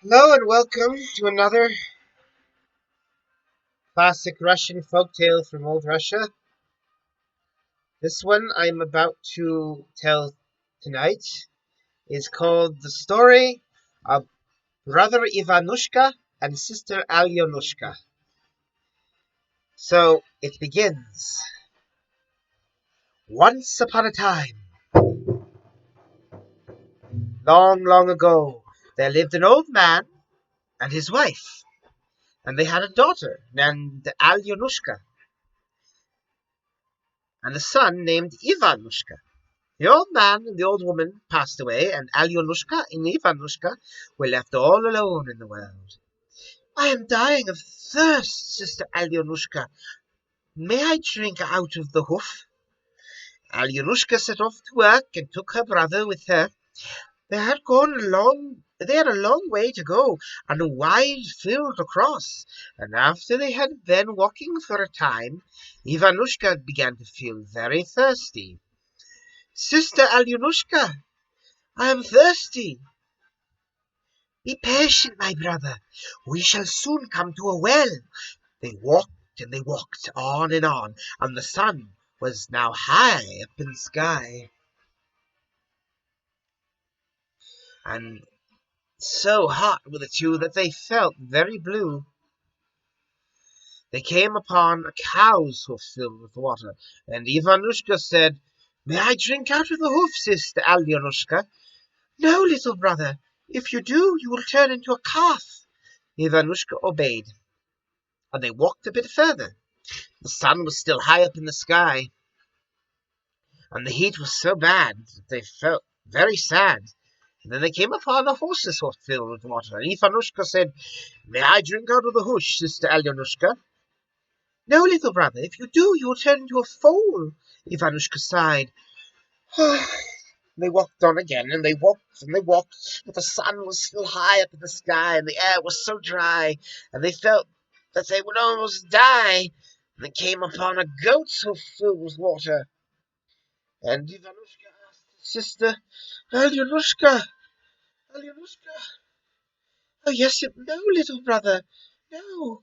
Hello and welcome to another classic Russian folktale from old Russia. This one I'm about to tell tonight is called The Story of Brother Ivanushka and Sister Alionushka. So it begins. Once upon a time, long, long ago, there lived an old man and his wife, and they had a daughter named Alionushka and a son named Ivanushka. The old man and the old woman passed away, and Alionushka and Ivanushka were left all alone in the world. I am dying of thirst, Sister Alionushka. May I drink out of the hoof? Alionushka set off to work and took her brother with her. They had a long way to go, and a wide field to cross, and after they had been walking for a time, Ivanushka began to feel very thirsty. Sister Alionushka, I am thirsty. Be patient, my brother. We shall soon come to a well. They walked and they walked on, and the sun was now high up in the sky, and so hot were the two that they felt very blue. They came upon a cow's hoof filled with water, and Ivanushka said, May I drink out of the hoof, sister Alionushka? No, little brother. If you do, you will turn into a calf. Ivanushka obeyed, and they walked a bit further. The sun was still high up in the sky, and the heat was so bad that they felt very sad. And then they came upon a horse's hoof filled with water, and Ivanushka said, May I drink out of the hoosh, sister Alionushka? No, little brother, if you do, you will turn into a foal. Ivanushka sighed. They walked on again, and they walked and they walked, but the sun was still high up in the sky, and the air was so dry, and they felt that they would almost die. And they came upon a goat's hoof filled with water, and Ivanushka asked his sister, Alionushka, Alionushka, oh yes, no, little brother, no,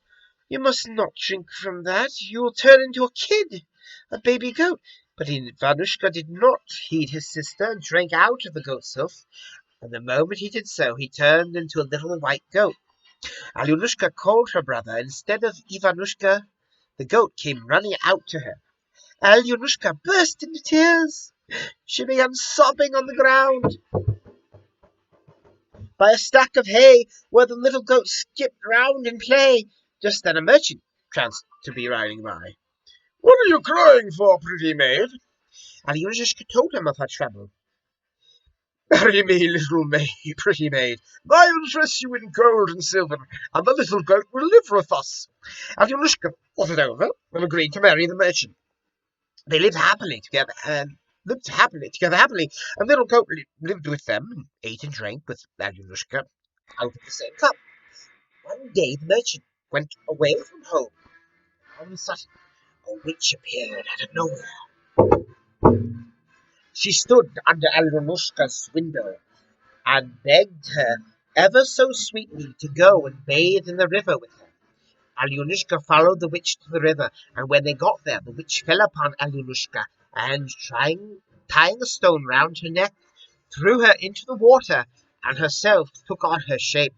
you must not drink from that. You will turn into a kid, a baby goat. But Ivanushka did not heed his sister and drank out of the goat's hoof, and the moment he did so, he turned into a little white goat. Alionushka called her brother. Instead of Ivanushka, the goat came running out to her. Alionushka burst into tears. She began sobbing on the ground by a stack of hay where the little goat skipped round in play. Just then a merchant chanced to be riding by. What are you crying for, pretty maid? Alionushka told him of her trouble. Marry me, little maid, pretty maid. I will dress you in gold and silver, and the little goat will live with us. Alionushka thought it over and agreed to marry the merchant. They lived happily together, happily, and little goat lived with them, and ate and drank with Alionushka out of the same cup. One day the merchant went away from home. All of a sudden, a witch appeared out of nowhere. She stood under Alionushka's window and begged her ever so sweetly to go and bathe in the river with her. Alionushka followed the witch to the river, and when they got there, the witch fell upon Alionushka and, tying a stone round her neck, threw her into the water, and herself took on her shape.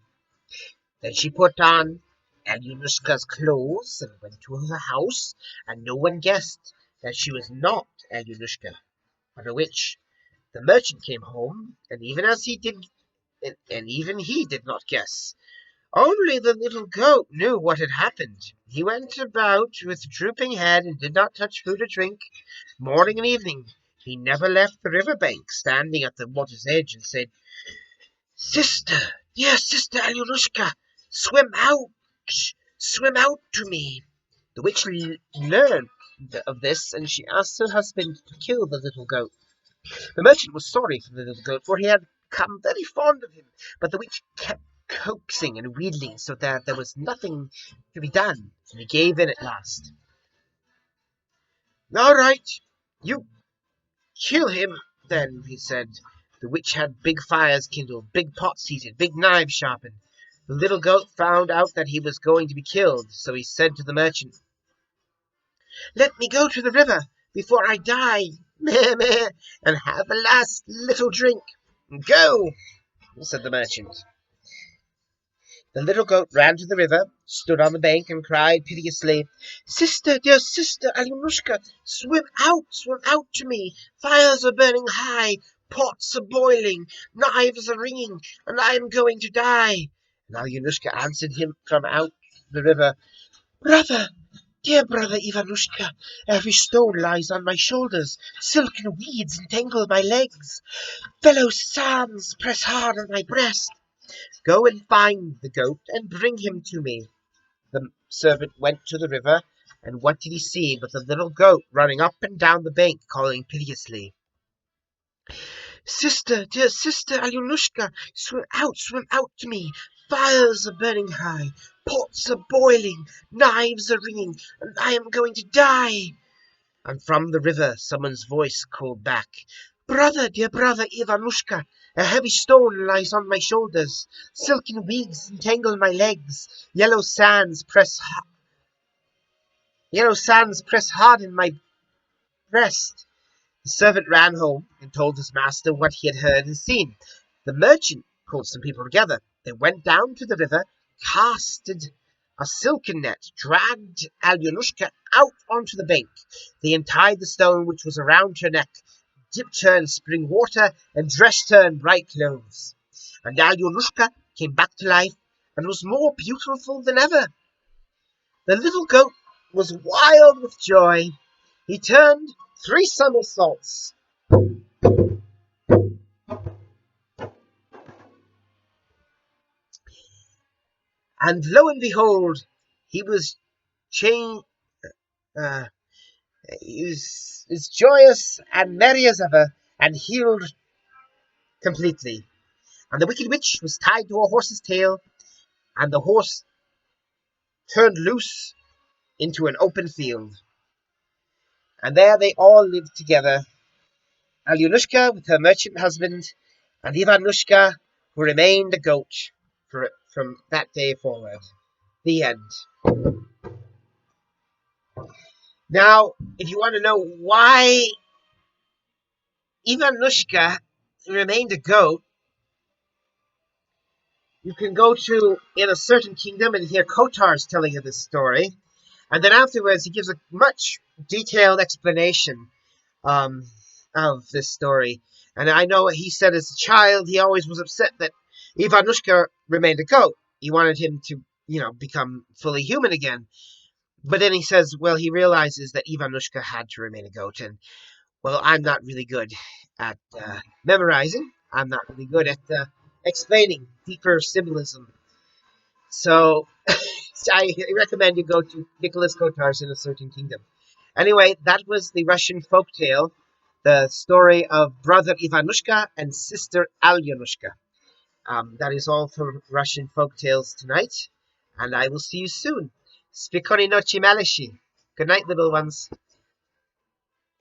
Then she put on Alionushka's clothes and went to her house, and no one guessed that she was not Alionushka, but a witch. The merchant came home, and even he did not guess. Only the little goat knew what had happened. He went about with drooping head and did not touch food or drink. Morning and evening he never left the river bank, standing at the water's edge, and said, Sister, dear sister Alionushka, swim out, swim out to me. The witch learned of this, and she asked her husband to kill the little goat. The merchant was sorry for the little goat, for he had become very fond of him, but the witch kept coaxing and wheedling so that there was nothing to be done, and he gave in at last. All right, you kill him, then, he said. The witch had big fires kindled, big pots heated, big knives sharpened. The little goat found out that he was going to be killed, so he said to the merchant, "Let me go to the river before I die, meh, meh, and have a last little drink." "Go," said the merchant. The little goat ran to the river, stood on the bank, and cried piteously, "Sister, dear sister, Alionushka, swim out to me. Fires are burning high, pots are boiling, knives are ringing, and I am going to die." And Alionushka answered him from out the river, "Brother, dear brother Ivanushka, every stone lies on my shoulders, silken weeds entangle my legs, fellow sands press hard on my breast. Go and find the goat and bring him to me." The servant went to the river, and what did he see but the little goat running up and down the bank, calling piteously, "Sister, dear sister Alionushka, swim out to me. Fires are burning high, pots are boiling, knives are ringing, and I am going to die." And from the river someone's voice called back, "Brother, dear brother Ivanushka, a heavy stone lies on my shoulders, silken weeds entangle my legs, yellow sands press hard in my breast." The servant ran home and told his master what he had heard and seen. The merchant called some people together. They went down to the river, casted a silken net, dragged Alionushka out onto the bank. They untied the stone which was around her neck, dipped her in spring water, and dressed her in bright clothes. And Alionushka came back to life and was more beautiful than ever. The little goat was wild with joy. He turned 3 somersaults, and lo and behold, he was changed. Uh, he was as joyous and merry as ever, and healed completely. And the wicked witch was tied to a horse's tail, and the horse turned loose into an open field. And there they all lived together, Alionushka with her merchant husband, and Ivanushka, who remained a goat from that day forward. The end. Now, if you want to know why Ivanushka remained a goat, you can go to In a Certain Kingdom and hear Kotar's telling you this story. And then afterwards, he gives a much detailed explanation um, of this story. And I know he said as a child, he always was upset that Ivanushka remained a goat. He wanted him to, become fully human again. But then he says, well, he realizes that Ivanushka had to remain a goat. And, well, I'm not really good at memorizing. I'm not really good at explaining deeper symbolism. So I recommend you go to Nicholas Kotar's In a Certain Kingdom. Anyway, that was the Russian folktale, the story of brother Ivanushka and sister Alionushka. That is all for Russian folktales tonight, and I will see you soon. Spokojnej noci, maleshi. Good night, little ones.